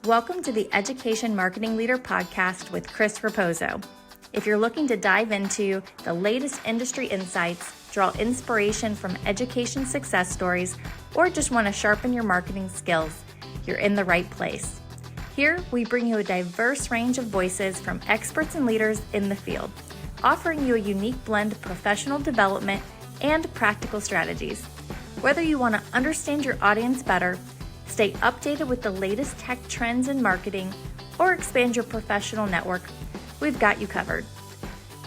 Welcome to the Education Marketing Leader podcast with Chris Raposo. If you're looking to dive into the latest industry insights, draw inspiration from education success stories, or just want to sharpen your marketing skills, you're in the right place. Here, we bring you a diverse range of voices from experts and leaders in the field, offering you a unique blend of professional development and practical strategies. Whether you want to understand your audience better, stay updated with the latest tech trends in marketing, or expand your professional network, we've got you covered.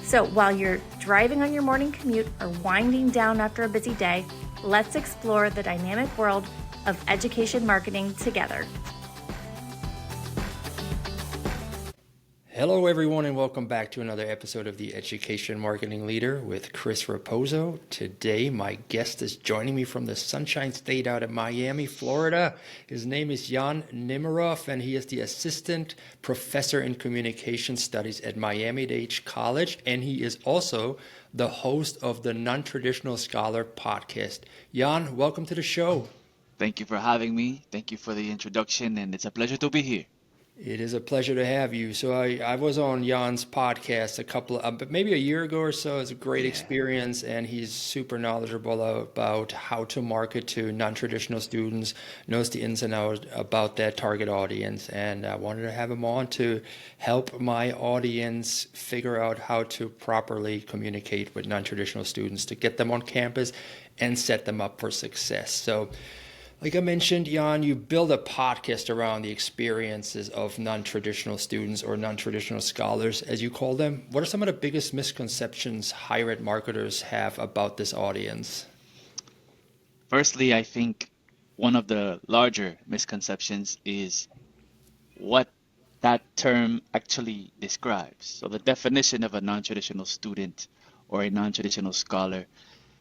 So while you're driving on your morning commute or winding down after a busy day, let's explore the dynamic world of education marketing together. Hello, everyone, and welcome back to another episode of the Education Marketing Leader with Chris Raposo. Today, my guest is joining me from the Sunshine State out of Miami, Florida. His name is Yane Nemeroff, and he is the Assistant Professor in Communication Studies at Miami Dade College, and he is also the host of the Non-Traditional Scholar podcast. Yane, welcome to the show. Thank you for having me. Thank you for the introduction, and it's a pleasure to be here. It is a pleasure to have you. So I was on Jan's podcast maybe a year ago or so. It's a great experience, and he's super knowledgeable about how to market to non-traditional students, knows the ins and outs about that target audience. And I wanted to have him on to help my audience figure out how to properly communicate with non-traditional students to get them on campus and set them up for success. So like I mentioned, Yane, you build a podcast around the experiences of non-traditional students or non-traditional scholars, as you call them. What are some of the biggest misconceptions higher ed marketers have about this audience? Firstly, I think one of the larger misconceptions is what that term actually describes. So the definition of a non-traditional student or a non-traditional scholar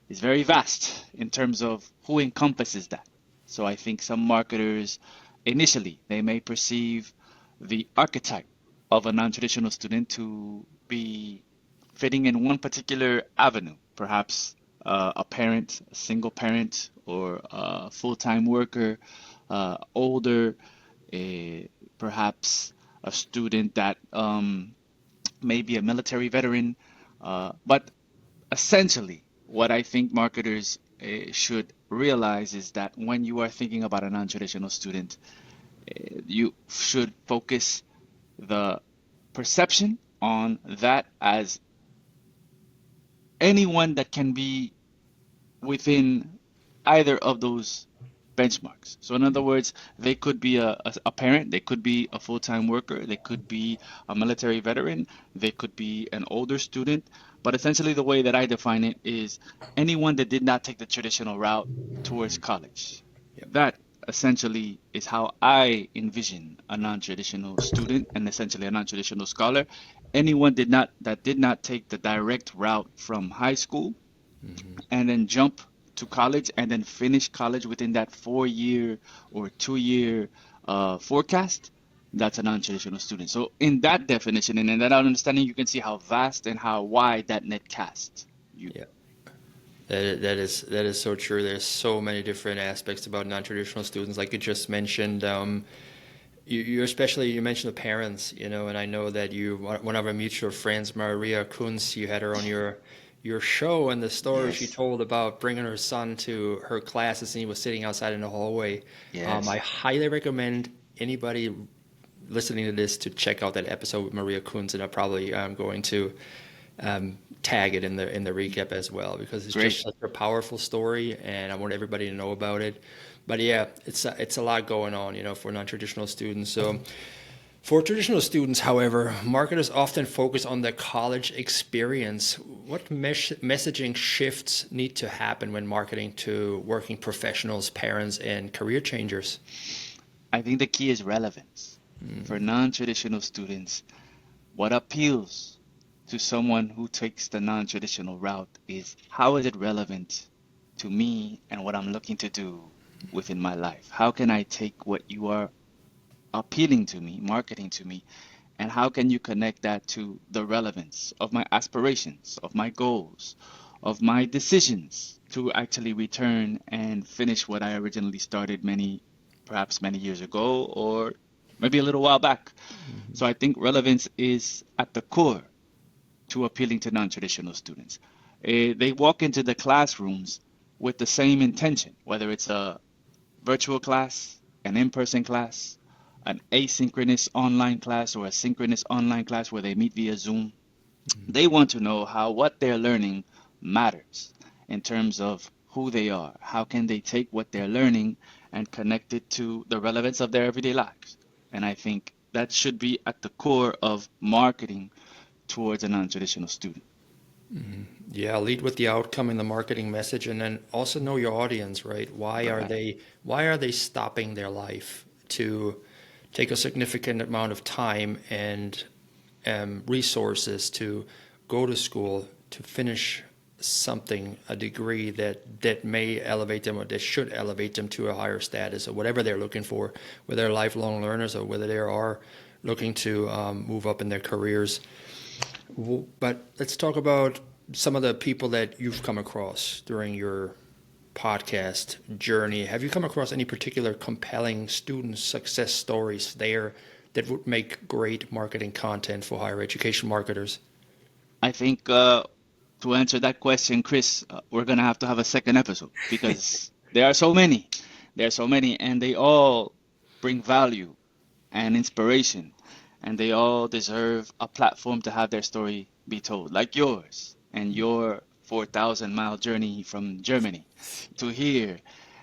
is very vast in terms of who encompasses that. So I think some marketers, initially, they may perceive the archetype of a non-traditional student to be fitting in one particular avenue, perhaps a parent, a single parent, or a full-time worker, older, perhaps a student that may be a military veteran. But essentially, what I think marketers should realize is that when you are thinking about a non-traditional student, you should focus the perception on that as anyone that can be within either of those benchmarks. So in other words, they could be a parent, they could be a full-time worker, they could be a military veteran, they could be an older student. But essentially the way that I define it is anyone that did not take the traditional route towards college. That essentially is how I envision a non-traditional student and essentially a non-traditional scholar. Anyone that did not take the direct route from high school and then jump to college and then finish college within that 4-year or 2-year forecast, that's a non-traditional student. So in that definition and in that understanding, you can see how vast and how wide that net casts. That is so true. There's so many different aspects about non-traditional students, like you just mentioned. You mentioned the parents, and I know that one of our mutual friends, Maria Kunz, you had her on your show, and the story she told about bringing her son to her classes and he was sitting outside in the hallway. I highly recommend anybody listening to this to check out that episode with Maria Kunz, and I'm probably going to tag it in the recap as well, because it's just such a powerful story and I want everybody to know about it. But yeah, it's a lot going on, for non-traditional students. So for traditional students, however, marketers often focus on the college experience. What messaging shifts need to happen when marketing to working professionals, parents, and career changers? I think the key is relevance. For non-traditional students, what appeals to someone who takes the non-traditional route is how is it relevant to me and what I'm looking to do within my life? How can I take what you are appealing to me, marketing to me, and how can you connect that to the relevance of my aspirations, of my goals, of my decisions to actually return and finish what I originally started perhaps many years ago, or maybe a little while back. So I think relevance is at the core to appealing to non-traditional students. They walk into the classrooms with the same intention, whether it's a virtual class, an in-person class, an asynchronous online class, or a synchronous online class where they meet via Zoom. They want to know how what they're learning matters in terms of who they are. How can they take what they're learning and connect it to the relevance of their everyday lives? And I think that should be at the core of marketing towards a non-traditional student. Yeah, lead with the outcome and the marketing message, and then also know your audience, right? Right. Why are they stopping their life to take a significant amount of time and resources to go to school to finish something, a degree that may elevate them or that should elevate them to a higher status or whatever they're looking for, whether they're lifelong learners or whether they are looking to move up in their careers. But let's talk about some of the people that you've come across during your podcast journey. Have you come across any particular compelling student success stories there that would make great marketing content for higher education marketers? I think to answer that question, Chris, we're gonna have to have a second episode because there are so many. There are so many, and they all bring value and inspiration, and they all deserve a platform to have their story be told, like yours and your 4,000-mile journey from Germany to here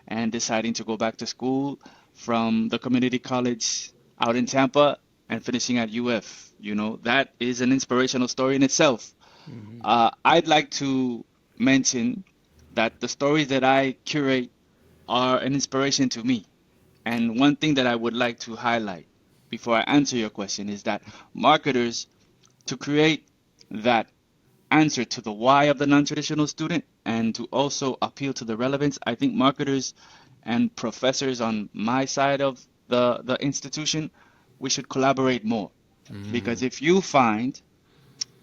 and deciding to go back to school from the community college out in Tampa and finishing at UF. You know, that is an inspirational story in itself. I'd like to mention that the stories that I curate are an inspiration to me. And one thing that I would like to highlight before I answer your question is that marketers, to create that answer to the why of the non-traditional student and to also appeal to the relevance, I think marketers and professors on my side of the institution, we should collaborate more. Because if you find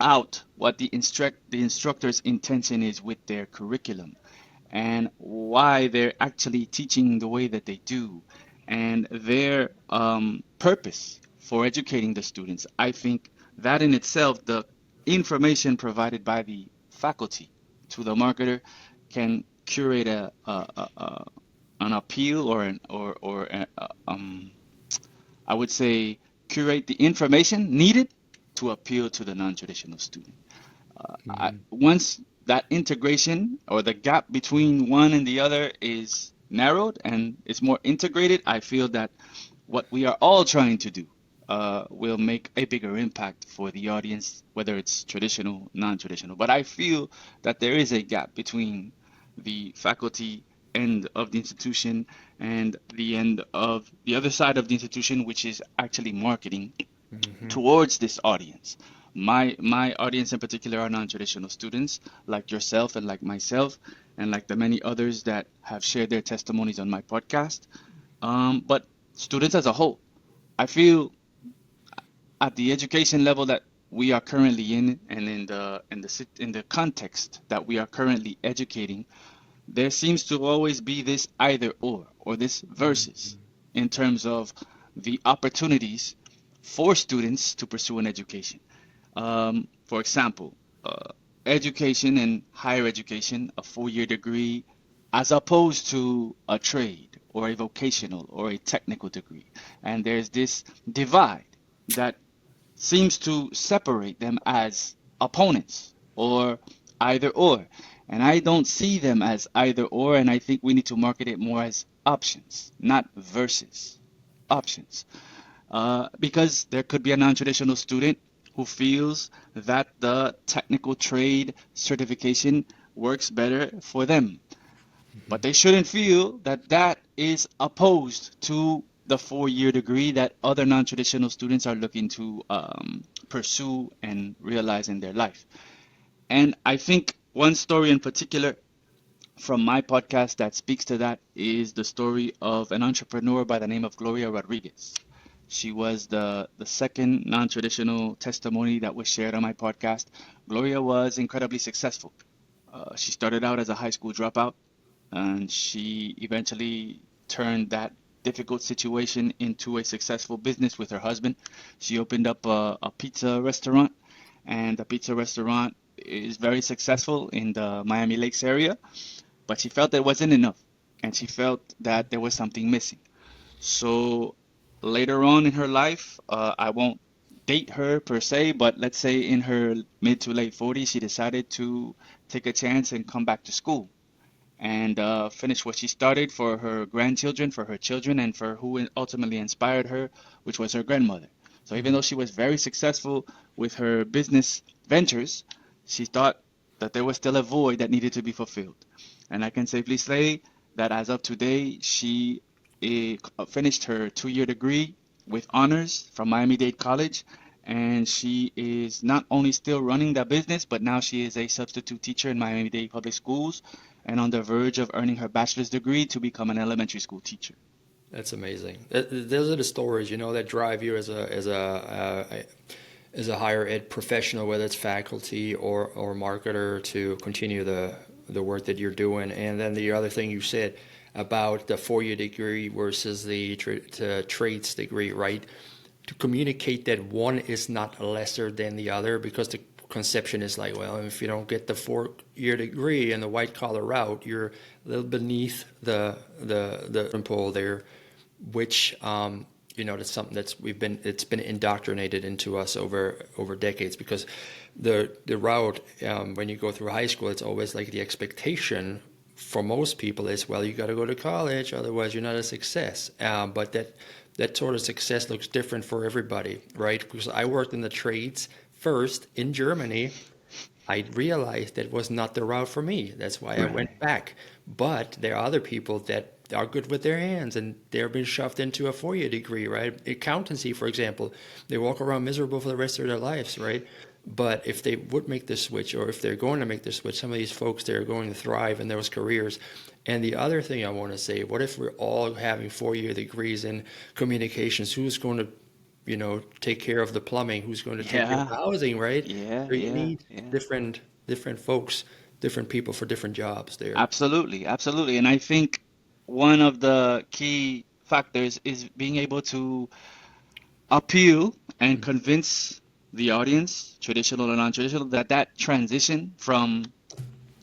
out what the instructor's intention is with their curriculum and why they're actually teaching the way that they do and their purpose for educating the students. I think that in itself, the information provided by the faculty to the marketer can curate an appeal or I would say curate the information needed to appeal to the non-traditional student. Once that integration or the gap between one and the other is narrowed and it's more integrated, I feel that what we are all trying to do will make a bigger impact for the audience, whether it's traditional, non-traditional. But I feel that there is a gap between the faculty end of the institution and the end of the other side of the institution, which is actually marketing towards this audience. My audience in particular are non-traditional students like yourself and like myself and like the many others that have shared their testimonies on my podcast. But students as a whole, I feel at the education level that we are currently in and in the context that we are currently educating, there seems to always be this either or this versus in terms of the opportunities for students to pursue an education. For example, education and higher education, a 4-year degree, as opposed to a trade or a vocational or a technical degree. And there's this divide that seems to separate them as opponents or either or. And I don't see them as either or, and I think we need to market it more as options, not versus. Options. Because there could be a non-traditional student who feels that the technical trade certification works better for them. But they shouldn't feel that that is opposed to the 4-year degree that other non-traditional students are looking to pursue and realize in their life. And I think one story in particular from my podcast that speaks to that is the story of an entrepreneur by the name of Gloria Rodriguez. She was the second non-traditional testimony that was shared on my podcast. Gloria was incredibly successful. She started out as a high school dropout, and she eventually turned that difficult situation into a successful business with her husband. She opened up a pizza restaurant, and the pizza restaurant is very successful in the Miami Lakes area, but she felt that wasn't enough, and she felt that there was something missing. So later on in her life, I won't date her per se, but let's say in her mid to late 40s, she decided to take a chance and come back to school and finish what she started for her grandchildren, for her children, and for who ultimately inspired her, which was her grandmother. So even though she was very successful with her business ventures, she thought that there was still a void that needed to be fulfilled. And I can safely say that as of today, she finished her 2-year degree with honors from Miami Dade College. And she is not only still running that business, but now she is a substitute teacher in Miami Dade Public Schools and on the verge of earning her bachelor's degree to become an elementary school teacher. That's amazing. Those are the stories, that drive you as a higher ed professional, whether it's faculty or marketer, to continue the work that you're doing. And then the other thing you said about the 4-year degree versus the trades degree, right? To communicate that one is not lesser than the other, because the conception is like, well, if you don't get the 4-year degree in the white collar route, you're a little beneath the pole there, which that's something it's been indoctrinated into us over decades, because the route when you go through high school, it's always like the expectation for most people is, well, you got to go to college, otherwise you're not a success. But that sort of success looks different for everybody, right? Because I worked in the trades first in Germany. I realized that was not the route for me. That's why I went back. But there are other people that are good with their hands, and they're being shoved into a 4-year degree, right? Accountancy, for example, they walk around miserable for the rest of their lives, right? But if they would make the switch, or if they're going to make the switch, some of these folks, they're going to thrive in those careers. And the other thing I want to say, what if we're all having 4-year degrees in communications? Who's going to, take care of the plumbing? Who's going to take care of the Yeah, housing, right? yeah, So you yeah, need yeah. different folks, different people for different jobs there. Absolutely, absolutely. And I think one of the key factors is being able to appeal and convince the audience, traditional and non-traditional, that that transition from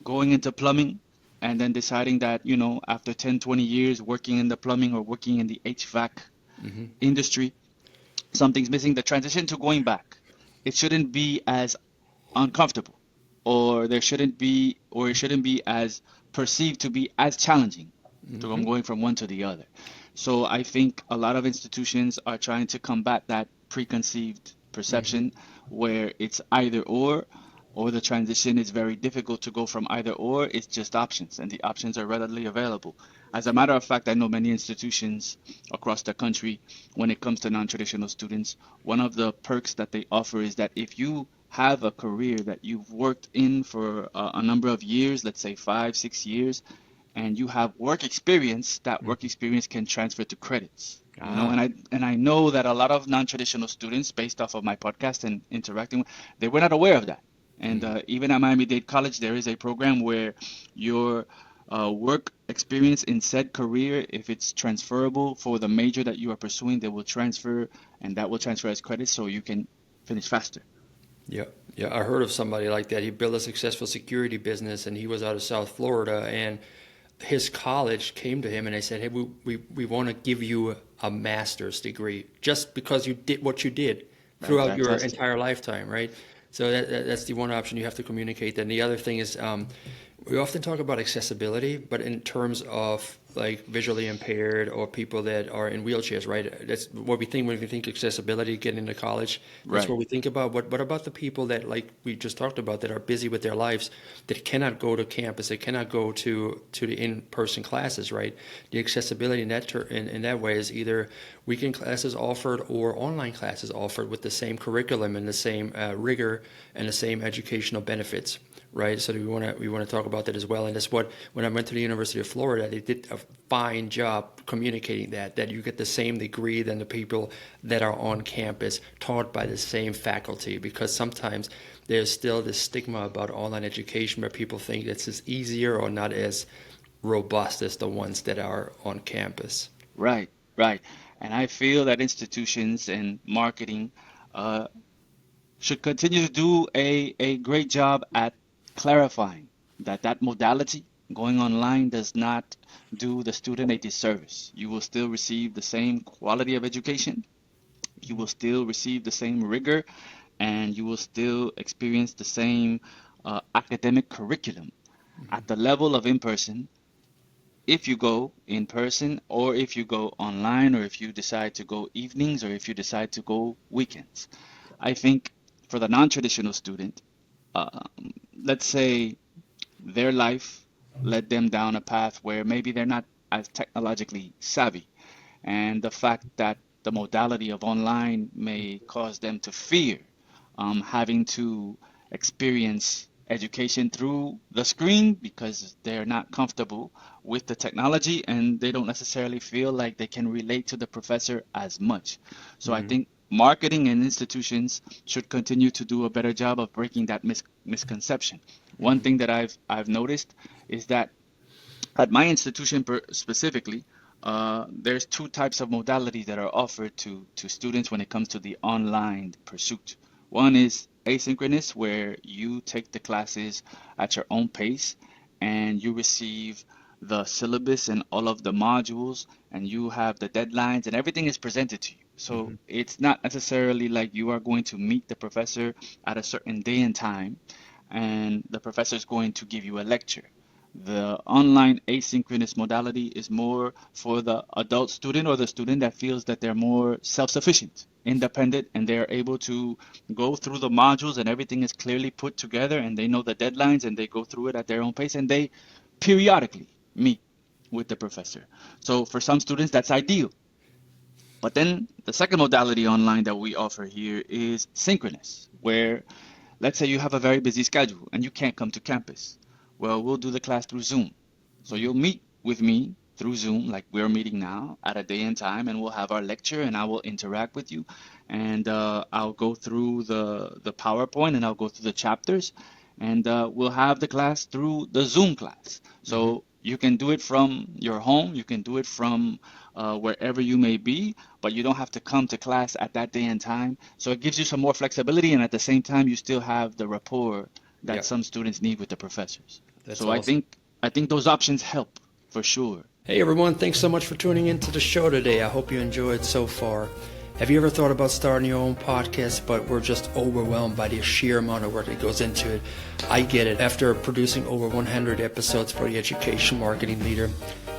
going into plumbing and then deciding that, after 10, 20 years working in the plumbing or working in the HVAC Hmm. industry, something's missing. The transition to going back, it shouldn't be as uncomfortable, or it shouldn't be as perceived to be as challenging to Hmm. going from one to the other. So I think a lot of institutions are trying to combat that preconceived Hmm. perception where it's either or the transition is very difficult to go from either or. It's just options, and the options are readily available. As a matter of fact, I know many institutions across the country, when it comes to non-traditional students, one of the perks that they offer is that if you have a career that you've worked in for a number of years, let's say 5, 6 years, and you have work experience, that work experience can transfer to credits. Ah. And I know that a lot of non-traditional students, based off of my podcast and interacting, they were not aware of that. And Mhm. even at Miami Dade College, there is a program where your work experience in said career, if it's transferable for the major that you are pursuing, they will transfer, and that will transfer as credits so you can finish faster. Yeah, yeah. I heard of somebody like that. He built a successful security business, and he was out of South Florida. And his college came to him and they said, "Hey, we want to give you a master's degree just because you did what you did Right, throughout your fantastic. entire lifetime, right?" So that's the one option you have to communicate. And the other thing is, we often talk about accessibility, but in terms of like visually impaired or people that are in wheelchairs, right? That's what we think when we think accessibility, getting into college. That's Right. what we think about. What about the people that, like we just talked about, that are busy with their lives, that cannot go to campus, they cannot go to the in-person classes, right? The accessibility in in that way is either weekend classes offered or online classes offered with the same curriculum and the same rigor and the same educational benefits, right? So we want to talk about that as well. And that's what, when I went to the University of Florida, they did a fine job communicating that you get the same degree than the people that are on campus, taught by the same faculty, because sometimes there's still this stigma about online education where people think it's as easier or not as robust as the ones that are on campus. Right, Right. And I feel that institutions and marketing uh, should continue to do a great job at clarifying that that modality going online does not do the student a disservice. You will still receive the same quality of education, you will still receive the same rigor, and you will still experience the same academic curriculum Hmm. at the level of in person if you go in person or if you go online or if you decide to go evenings or if you decide to go weekends. I think for the non-traditional student, let's say their life led them down a path where maybe they're not as technologically savvy, and the fact that the modality of online may cause them to fear having to experience education through the screen because they're not comfortable with the technology and they don't necessarily feel like they can relate to the professor as much. So I Hmm. think marketing and institutions should continue to do a better job of breaking that misconception. One Hmm. thing that I've noticed is that at my institution specifically, there's two types of modalities that are offered to students when it comes to the online pursuit. One is asynchronous, where you take the classes at your own pace and you receive the syllabus and all of the modules, and you have the deadlines, and everything is presented to you. So Hmm. it's not necessarily like you are going to meet the professor at a certain day and time and the professor is going to give you a lecture. The online asynchronous modality is more for the adult student or the student that feels that they're more self-sufficient, independent, and they're able to go through the modules and everything is clearly put together and they know the deadlines and they go through it at their own pace and they periodically meet with the professor. So for some students, that's ideal. But then the second modality online that we offer here is synchronous, where let's say you have a very busy schedule and you can't come to campus. Well, we'll do the class through Zoom. So Hmm. you'll meet with me through Zoom, like we're meeting now, at a day and time, and we'll have our lecture, and I will interact with you, and I'll go through the PowerPoint, and I'll go through the chapters, and we'll have the class through the Zoom class. Hmm. So you can do it from your home, you can do it from wherever you may be, but you don't have to come to class at that day and time. So it gives you some more flexibility, and at the same time, you still have the rapport that Yeah, some students need with the professors. that's So I awesome. think I think those options help for sure. Hey everyone, thanks so much for tuning into the show today. I hope you enjoyed so far. Have you ever thought about starting your own podcast, but we're just overwhelmed by the sheer amount of work that goes into it? I get it. After producing over 100 episodes for the Education Marketing Leader,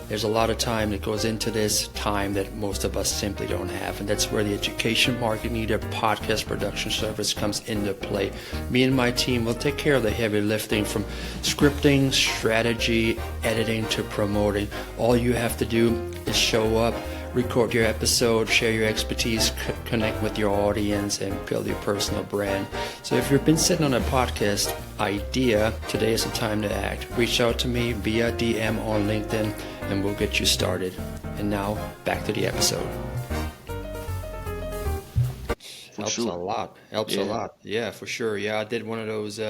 there's a lot of time that goes into this, time that most of us simply don't have. And that's where the Education Marketing Leader podcast production service comes into play. Me and my team will take care of the heavy lifting from scripting, strategy, editing to promoting. All you have to do is show up, record your episode, share your expertise, connect with your audience, and build your personal brand. So if you've been sitting on a podcast idea, today is the time to act. Reach out to me via DM on LinkedIn and we'll get you started. And now, back to the episode. For Helps a sure. lot. Helps a Yeah. lot. Yeah, for sure. Yeah, I did one of those.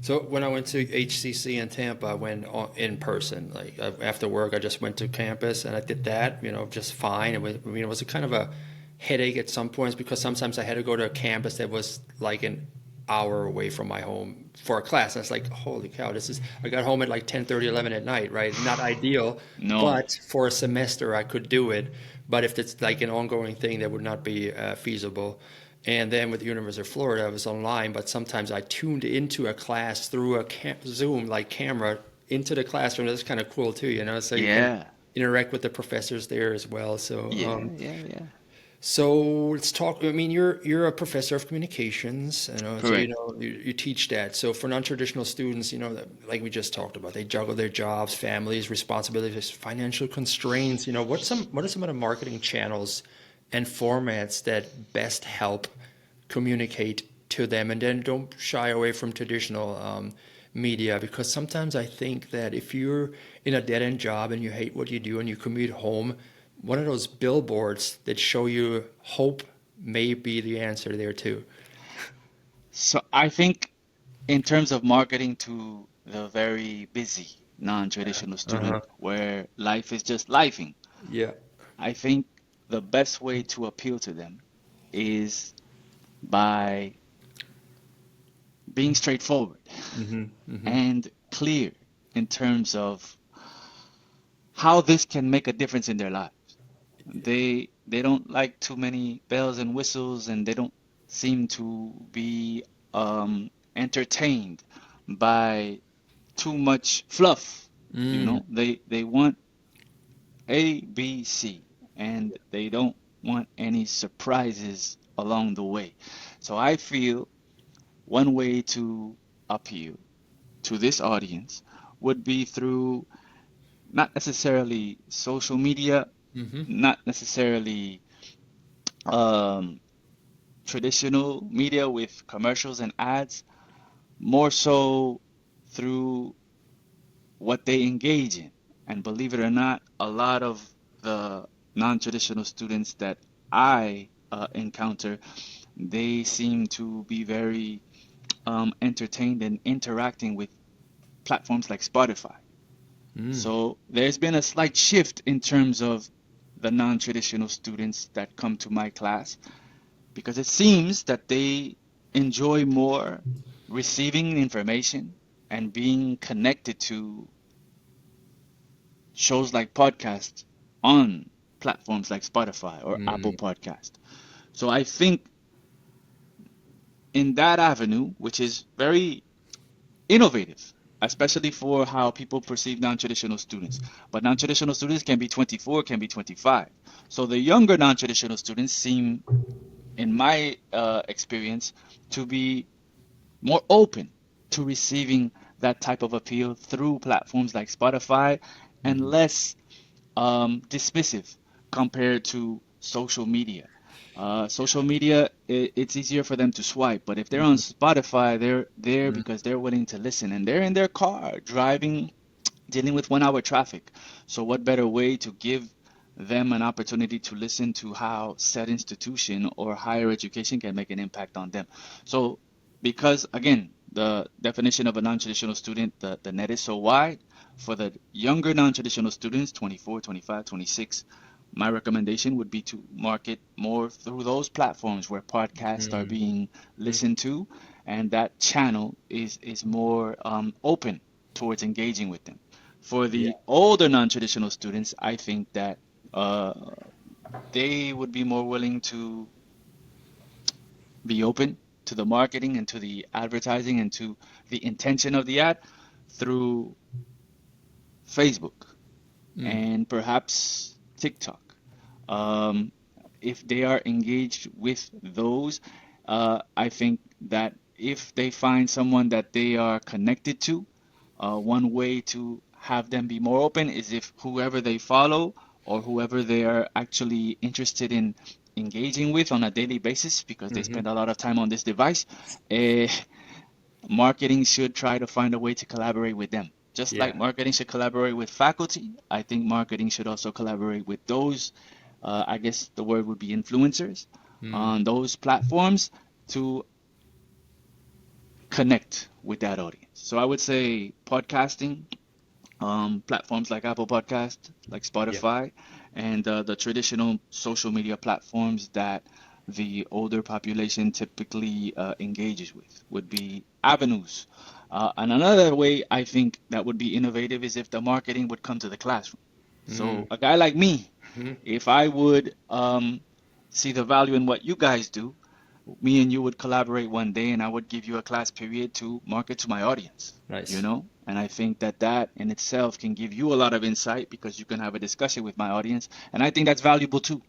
So when I went to HCC in Tampa, I went in person. Like after work, I just went to campus and I did that. Just fine. It was a kind of a headache at some points because sometimes I had to go to a campus that was like an hour away from my home for a class. And I was like, holy cow, this is. I got home at like 10:30, 11 at night. Right, not ideal, No. but for a semester I could do it. But if it's like an ongoing thing, that would not be feasible. And then with the University of Florida, I was online, but sometimes I tuned into a class through a Zoom like camera into the classroom. That's kind of cool too, so you can Yeah. interact with the professors there as well. So, Yeah. Yeah. Yeah. so let's talk. I mean, you're a professor of communications, so Correct. you teach that. So for non-traditional students, like we just talked about, they juggle their jobs, families, responsibilities, financial constraints. What are some of the marketing channels and formats that best help communicate to them, and then don't shy away from traditional media, because sometimes I think that if you're in a dead-end job and you hate what you do and you commute home, one of those billboards that show you hope may be the answer there too. So I think in terms of marketing to the very busy non-traditional Uh-huh. student where life is just lifing, Yeah. I think the best way to appeal to them is by being straightforward Mm-hmm. Mm-hmm. and clear in terms of how this can make a difference in their lives. They don't like too many bells and whistles, and they don't seem to be entertained by too much fluff. You Mm. know, they want A, B, C, and they don't want any surprises along the way. So I feel one way to appeal to this audience would be through not necessarily social media, Mm-hmm. not necessarily um, traditional media with commercials and ads, more so through what they engage in. And believe it or not, a lot of the non-traditional students that I encounter, they seem to be very entertained and interacting with platforms like Spotify. Mm. So there's been a slight shift in terms of the non-traditional students that come to my class because it seems that they enjoy more receiving information and being connected to shows like podcasts on platforms like Spotify or Apple Mm. Podcast. So I think in that avenue, which is very innovative, especially for how people perceive non-traditional students. But non-traditional students can be 24, can be 25. So the younger non-traditional students seem, in my experience, to be more open to receiving that type of appeal through platforms like Spotify and Mm-hmm. less dismissive compared to social media. Social media, it's easier for them to swipe, but if they're on Mm-hmm. Spotify, they're there because they're willing to listen and they're in their car driving, dealing with 1 hour traffic. So, what better way to give them an opportunity to listen to how said institution or higher education can make an impact on them? So, because again, the definition of a non-traditional student, the net is so wide. For the younger non-traditional students, 24, 25, 26, my recommendation would be to market more through those platforms where podcasts are being Mm-hmm. listened to, and that channel is more open towards engaging with them. For Yeah. the older non-traditional students, I think that uh, they would be more willing to be open to the marketing and to the advertising and to the intention of the ad through Facebook Mm. and perhaps TikTok. Um, if they are engaged with those, I think that if they find someone that they are connected to, one way to have them be more open is if whoever they follow or whoever they are actually interested in engaging with on a daily basis, because they Mm-hmm. spend a lot of time on this device, eh, marketing should try to find a way to collaborate with them. Just Yeah. like marketing should collaborate with faculty, I think marketing should also collaborate with those, I guess the word would be influencers Mm. on those platforms to connect with that audience. So I would say podcasting, platforms like Apple Podcast, like Yeah. Spotify, and the traditional social media platforms that the older population typically engages with would be avenues. And another way I think that would be innovative is if the marketing would come to the classroom. Mm. So a guy like me, Mm-hmm. if I would see the value in what you guys do, me and you would collaborate one day and I would give you a class period to market to my audience, you Nice. know? And I think that that in itself can give you a lot of insight because you can have a discussion with my audience. And I think that's valuable too.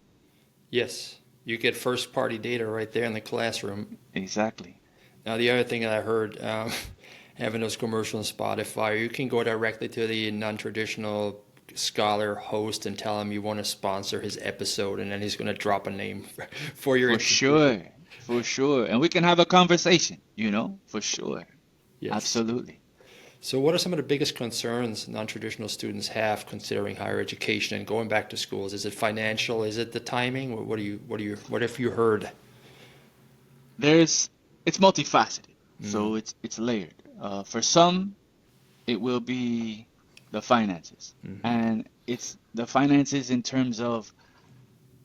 Yes. You get first party data right there in the classroom. Exactly. Now, the other thing that I heard, having those commercials on Spotify, you can go directly to the non-traditional scholar host and tell him you want to sponsor his episode, and then he's going to drop a name for your For institution. sure. For sure. And we can have a conversation, you know? For sure. Yes. Absolutely. So, what are some of the biggest concerns non-traditional students have considering higher education and going back to schools? Is it financial? Is it the timing? What have you heard? There's it's multifaceted. Mm. So it's layered. For some, it will be the finances. Hmm. And it's the finances in terms of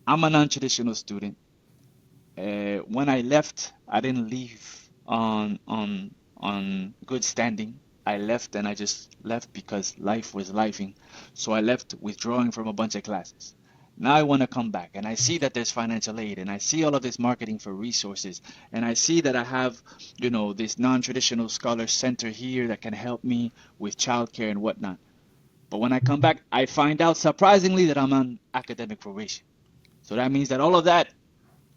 I'm a non-traditional student. When I left, I didn't leave on good standing. I left and I just left because life was lifing. So I left withdrawing from a bunch of classes. Now I want to come back and I see that there's financial aid and I see all of this marketing for resources and I see that I have, this non-traditional scholar center here that can help me with childcare and whatnot. But when I come back, I find out surprisingly that I'm on academic probation. So that means that all of that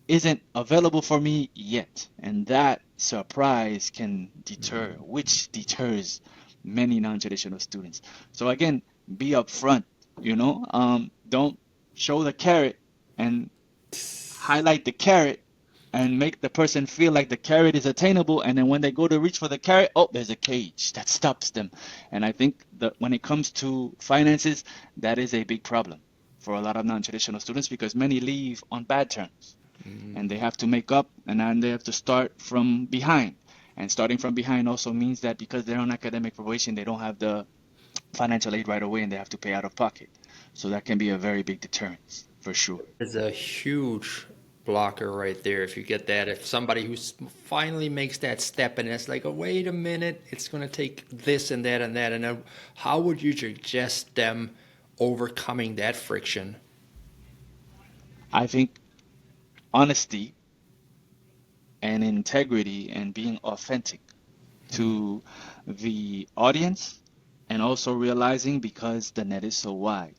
isn't available for me yet. And that surprise can deter, which deters many non-traditional students. So again, be upfront, don't show the carrot and highlight the carrot and make the person feel like the carrot is attainable. And then when they go to reach for the carrot, oh, there's a cage that stops them. And I think that when it comes to finances, that is a big problem for a lot of non-traditional students because many leave on bad terms and they have to make up and then they have to start from behind. And starting from behind also means that because they're on academic probation, they don't have the financial aid right away and they have to pay out of pocket. So that can be a very big deterrent for sure. It's a huge blocker right there if you get that. If somebody who finally makes that step and it's like, oh, wait a minute, it's going to take this and that and that. And then how would you suggest them overcoming that friction? I think honesty and integrity and being authentic to the audience and also realizing because the net is so wide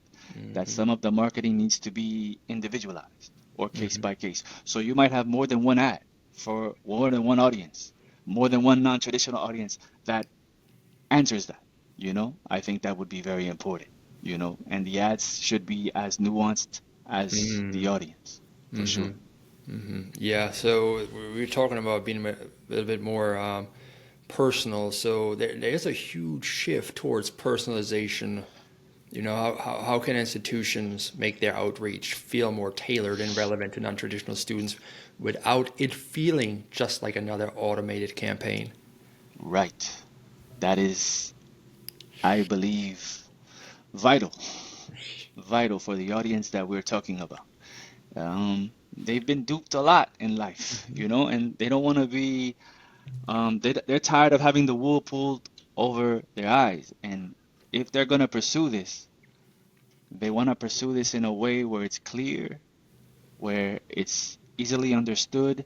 that some of the marketing needs to be individualized or case by case. So you might have more than one ad for more than one audience, more than one non-traditional audience that answers that, I think that would be very important, and the ads should be as nuanced as the audience, for sure. Yeah, so we were talking about being a little bit more personal. So there's a huge shift towards personalization. How can institutions make their outreach feel more tailored and relevant to non-traditional students without it feeling just like another automated campaign? Right. That is, I believe, vital, vital for the audience that we're talking about. They've been duped a lot in life, and they don't want to be, they're tired of having the wool pulled over their eyes. And if they're going to pursue this, they want to pursue this in a way where it's clear, where it's easily understood,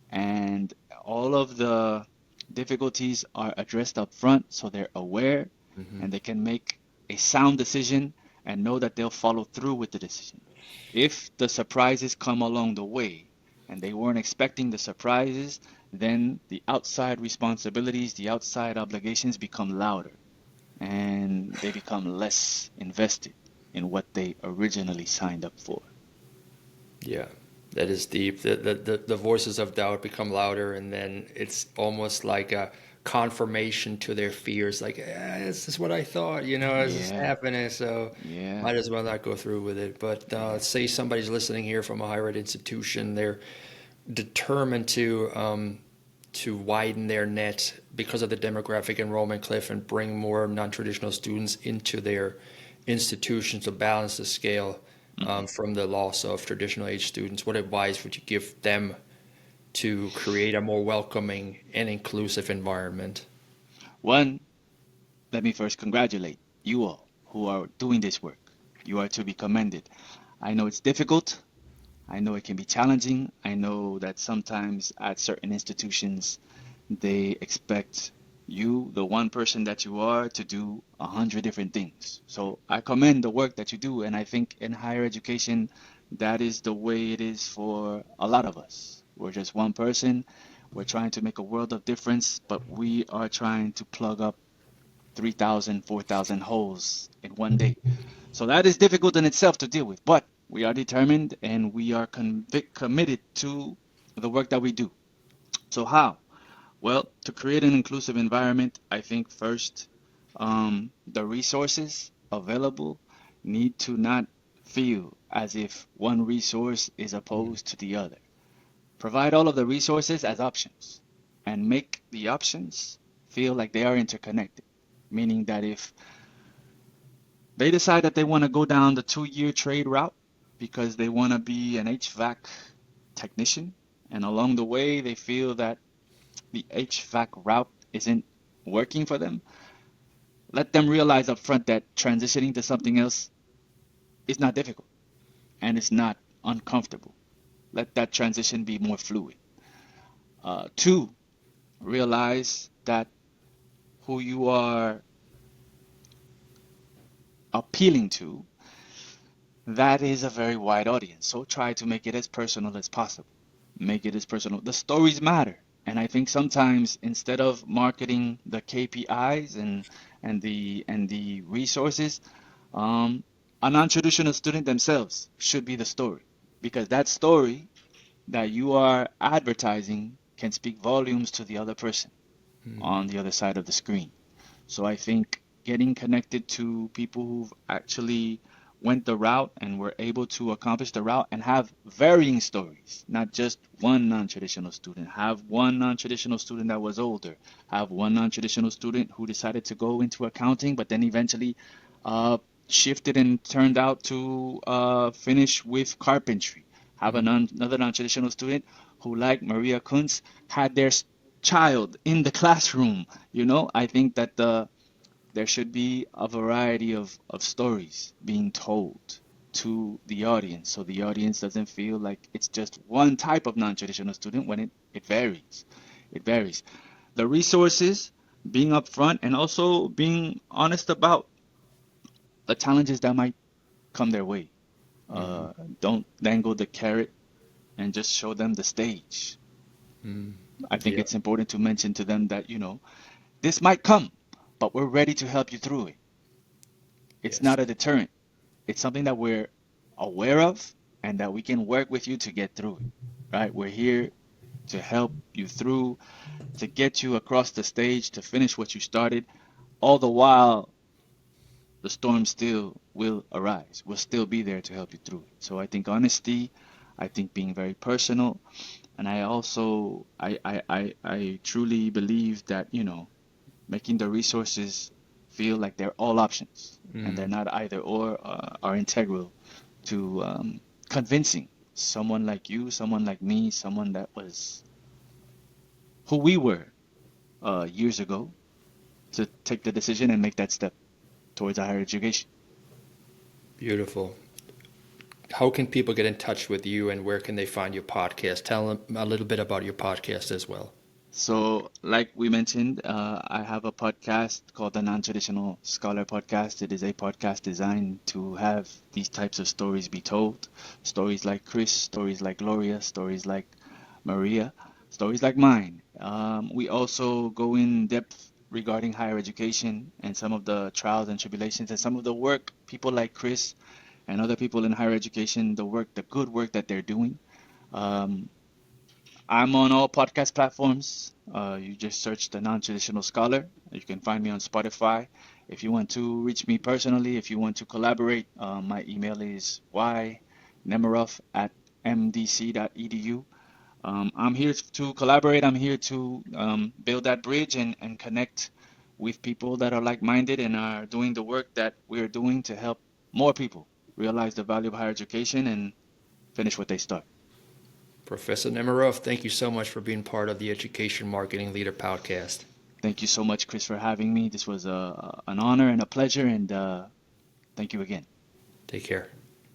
and all of the difficulties are addressed up front so they're aware and they can make a sound decision and know that they'll follow through with the decision. If the surprises come along the way and they weren't expecting the surprises, then the outside responsibilities, the outside obligations become louder and they become less invested in what they originally signed up for. Yeah, that is deep. The voices of doubt become louder, and then it's almost like a confirmation to their fears. Like, this is what I thought, this is Yeah, happening, so yeah. might as well not go through with it. But say somebody's listening here from a higher ed institution, they're determined to widen their net because of the demographic enrollment cliff and bring more non-traditional students into their institutions to balance the scale from the loss of traditional age students. What advice would you give them to create a more welcoming and inclusive environment? One, let me first congratulate you all who are doing this work. You are to be commended. I know it's difficult. I know it can be challenging. I know that sometimes at certain institutions, they expect you, the one person that you are, to do 100 different things. So I commend the work that you do, and I think in higher education, that is the way it is for a lot of us. We're just one person. We're trying to make a world of difference, but we are trying to plug up 3,000, 4,000 holes in one day. So that is difficult in itself to deal with, but we are determined and we are committed to the work that we do. So how? Well, to create an inclusive environment, I think first, the resources available need to not feel as if one resource is opposed to the other. Provide all of the resources as options and make the options feel like they are interconnected. Meaning that if they decide that they want to go down the 2-year trade route, because they want to be an HVAC technician, and along the way they feel that the HVAC route isn't working for them, let them realize up front that transitioning to something else is not difficult and it's not uncomfortable. Let that transition be more fluid. Two, realize that who you are appealing to, that is a very wide audience. So try to make it as personal as possible. Make it as personal. The stories matter. And I think sometimes instead of marketing the KPIs and the resources, a non-traditional student themselves should be the story, because that story that you are advertising can speak volumes to the other person on the other side of the screen. So I think getting connected to people who've actually went the route and were able to accomplish the route and have varying stories, not just one non-traditional student. Have one non-traditional student that was older. Have one non-traditional student who decided to go into accounting, but then eventually shifted and turned out to finish with carpentry. Have another non-traditional student who, like Maria Kuntz, had their child in the classroom. I think that there should be a variety of stories being told to the audience, so the audience doesn't feel like it's just one type of non-traditional student when it varies. It varies. The resources, being upfront, and also being honest about the challenges that might come their way. Don't dangle the carrot and just show them the stage. I think Yeah. it's important to mention to them that, this might come, but we're ready to help you through it. It's Yes. not a deterrent. It's something that we're aware of and that we can work with you to get through it, right? We're here to help you through, to get you across the stage, to finish what you started, all the while the storm still will arise. We'll still be there to help you through it. So I think honesty, I think being very personal, and I also I truly believe that, making the resources feel like they're all options and they're not either or, are integral to convincing someone like you, someone like me, someone that was who we were years ago, to take the decision and make that step towards a higher education. Beautiful. How can people get in touch with you, and where can they find your podcast? Tell them a little bit about your podcast as well. So, like we mentioned, I have a podcast called the Non-Traditional Scholar Podcast. It is a podcast designed to have these types of stories be told. Stories like Chris, stories like Gloria, stories like Maria, stories like mine. We also go in depth regarding higher education and some of the trials and tribulations and some of the work people like Chris and other people in higher education, the good work that they're doing. Um, I'm on all podcast platforms. You just search the Non-Traditional Scholar. You can find me on Spotify. If you want to reach me personally, if you want to collaborate, my email is ynemeroff@mdc.edu. I'm here to collaborate. I'm here to build that bridge and connect with people that are like-minded and are doing the work that we're doing to help more people realize the value of higher education and finish what they start. Professor Nemeroff, thank you so much for being part of the Education Marketing Leader podcast. Thank you so much, Chris, for having me. This was an honor and a pleasure, and thank you again. Take care.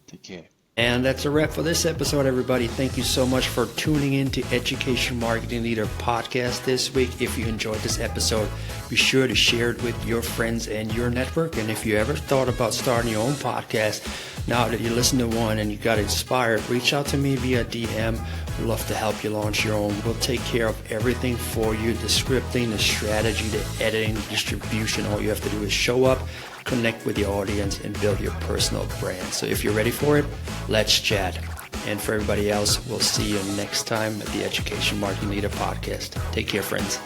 Take care. And that's a wrap for this episode, everybody. Thank you so much for tuning in to Education Marketing Leader podcast this week. If you enjoyed this episode, be sure to share it with your friends and your network. And if you ever thought about starting your own podcast, now that you listen to one and you got inspired, reach out to me via DM. We'd love to help you launch your own. We'll take care of everything for you, the scripting, the strategy, the editing, distribution. All you have to do is show up, connect with your audience, and build your personal brand. So if you're ready for it, let's chat. And for everybody else, we'll see you next time at the Education Marketing Leader podcast. Take care, friends.